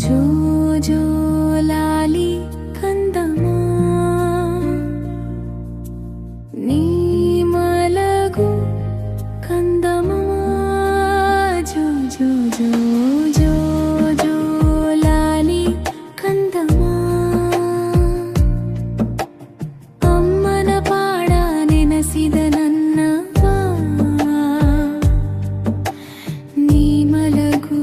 ಜೋ ಜೋ ಲಾಲಿ ಕಂದಮ್ಮ ನೀ ಮಲಗು ಕಂದಮ್ಮ ಜೋ ಜೋ ಜೋ ಜೋ ಜೋ ಲಾಲಿ ಕಂದಮ್ಮ ಅಮ್ಮನ ಪಾಡ ನೆನಸಿದ ನನ್ನವ್ವ ನೀ ಮಲಗು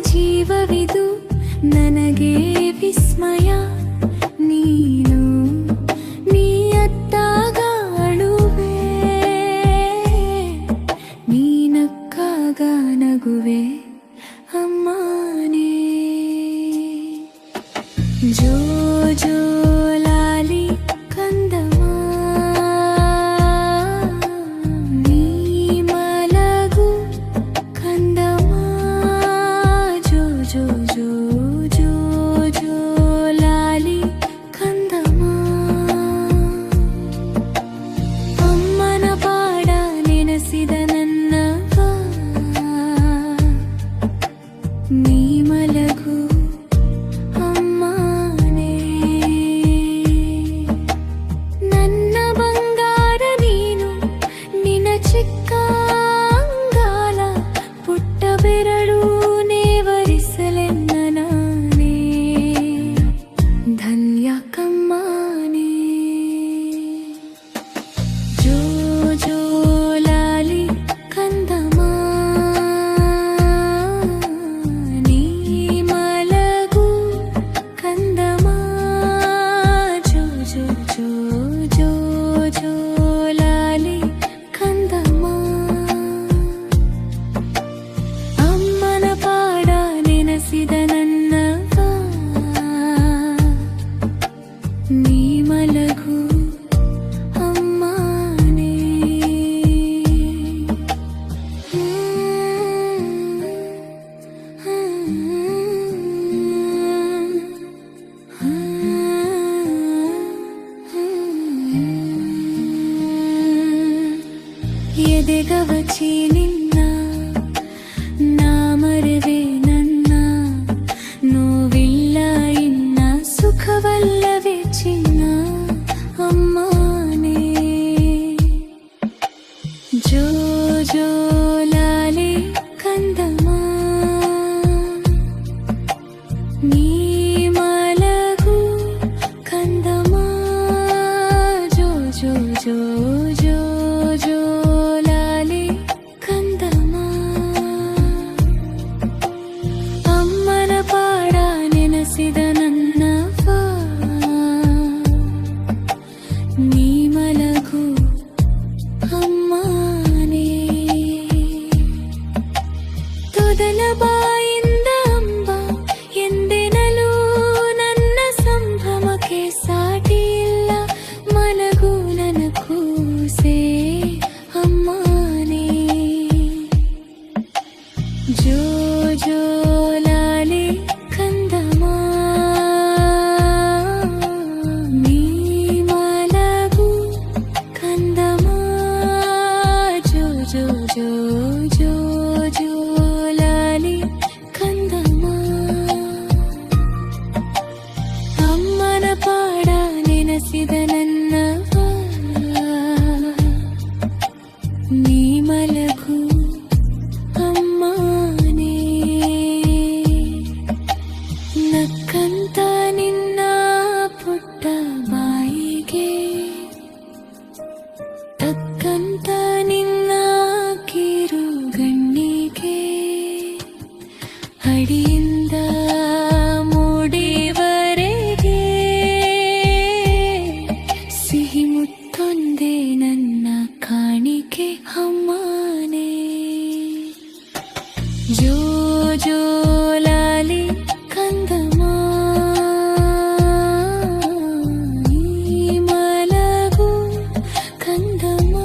ಜೀವವಿದು ನನಗೆ ವಿಸ್ಮಯ ನೀನು ನೀಯತ್ತಾಗ ಅಳುವೆ ನೀನಕ್ಕಾಗ ನಗುವೆ ಅಮ್ಮನೇ ಜೋ ಜೋ ಲಾಲಿ ಕಂದಮ್ಮ ನೀ ಮಲಗು ಕಂದಮ್ಮ ಜೋ ಜೋ ಜೋ ಜೋ ಲಾಲಿ ಕಂದಮ್ಮ ಅಮ್ಮನ ಪಾಡ ನೆನಸಿದ ನನ್ನವ್ವ ನೀ ಮಲಗು ಅಮ್ಮನೇ ನನ್ನ ಬಂಗಾರ ನೀನು ನಿನ್ನ ಚಿಕ್ಕ ಅಂಗಾಲ ಪುಟ್ಟ ಬೆರಳು ನೇವರಿಸಲೆನ್ನ ನಾನೇ ಧನ್ಯ ಕಮ್ಮನೇ ಜೋ ಜೋ ಲಾಲಿ ಕಂದಮ್ಮ ನೀ ಮಲಗು ಕಂದಮ್ಮ ಜೋ ಜೋ ಜೋ ಜೋ ಜೋ ಲಾಲಿ ಕಂದಮ್ಮ ಅಮ್ಮನ ಪಾಡ ನೆನಸಿದ ನನ್ನವ್ವ ನೀ ಮಲಗು ಅಮ್ಮನೇ ಎದೆಗವಚಿ ನಿನ್ನ ನಾ ಮರೆವೆ ನನ್ನ ನೋವಿಲ್ಲ ಇನ್ನ ಸುಖವಲ್ಲವೇ ಚಿನ್ನ ಅಮ್ಮನೇ ಜೋ ಜೋ ಲಾಲಿ ಕಂದಮ್ಮ ನೀ ಮಲಗು ಕಂದಮ್ಮ ಜೋ ಜೋ ಜೋ ಜೋ ಜೋ ಲಾಲಿ ಕಂದಮ್ಮ ಅಮ್ಮನ ಪಾಡ ನೆನಸಿದ ನನ್ನವ್ವ ನೀ ಮಲಗು ಅಮ್ಮನೇ ತೊದಲ ಬಾಯಿಂದ ಅಂಬ ಎಂದೆನಲು ನನ್ನ ಸಂಭ್ರಮಕ್ಕೆ ಸಾಟಿ ಇಲ್ಲ ಮಲಗು ನನ್ನ ಕೂಸೆ ಅಮ್ಮನೇ ಜೋ ಜೋ ಲಾಲಿ ಕಂದಮ್ಮ ನೀ ಮಲಗು ಕಂದಮ್ಮ ಜೋ ಜೋ ಜೋ ಜೋ ಜೋ ಲಾಲಿ ಕಂದಮ್ಮ ಅಮ್ಮನ ಪಾಡ ನೆನಸಿದ ನನ್ನವ್ವ ನೀ ಮಲಗು ಅಮ್ಮನೇ ನಕ್ಕಂತ ನಿನ್ನ ಪುಟ್ಟ ಬಾಯಿಗೆ ತಕ್ಕಂತ ನಿನ್ನ ಕಿರು ಗಣ್ಣಿಗೆ ಅಡಿಯಿಂದ ಮೂಡಿವರೆಗೆ ಸಿಹಿ ಮುತ್ತೊಂದೇ ನನ್ನ ಕಾಣಿಕೆ ಅಮ್ಮನೇ ಜೋ ಜೋ ಲಾಲಿ ಕಂದಮ್ಮ ನೀ ಮಲಗು ಕಂದಮ್ಮ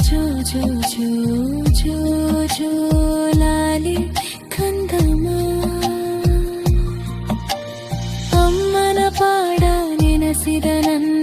ಜೋ ಜೋ ಜೋ ಹಸಿದ ನನ್ನ